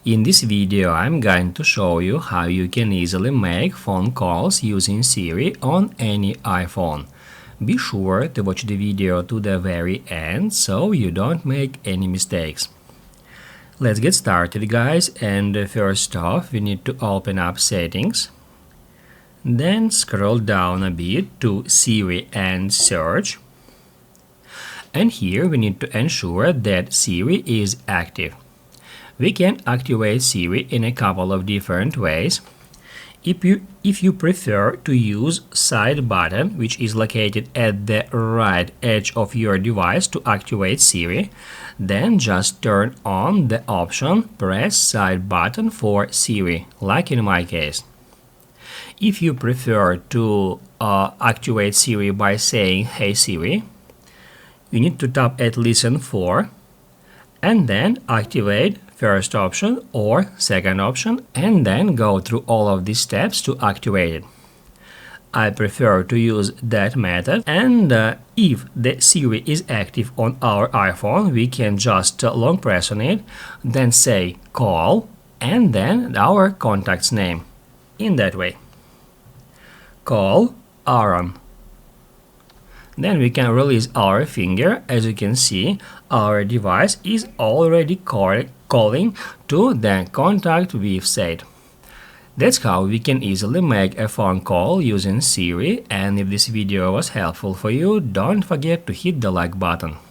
In this video, I'm going to show you how you can easily make phone calls using Siri on any iPhone. Be sure to watch the video to the very end so you don't make any mistakes. Let's get started, guys, and first off we need to open up Settings. Then scroll down a bit to Siri and Search. And here we need to ensure that Siri is active. We can activate Siri in a couple of different ways. If you prefer to use side button, which is located at the right edge of your device to activate Siri, then just turn on the option press side button for Siri, like in my case. If you prefer to activate Siri by saying "Hey Siri," you need to tap at Listen for and then activate first option or second option and then go through all of these steps to activate it. I prefer to use that method, and if the Siri is active on our iPhone, we can just long press on it, then say call and then our contact's name. In that way. Call Aaron. Then we can release our finger. As you can see, our device is already calling to the contact we've set. That's how we can easily make a phone call using Siri, and if this video was helpful for you, don't forget to hit the like button.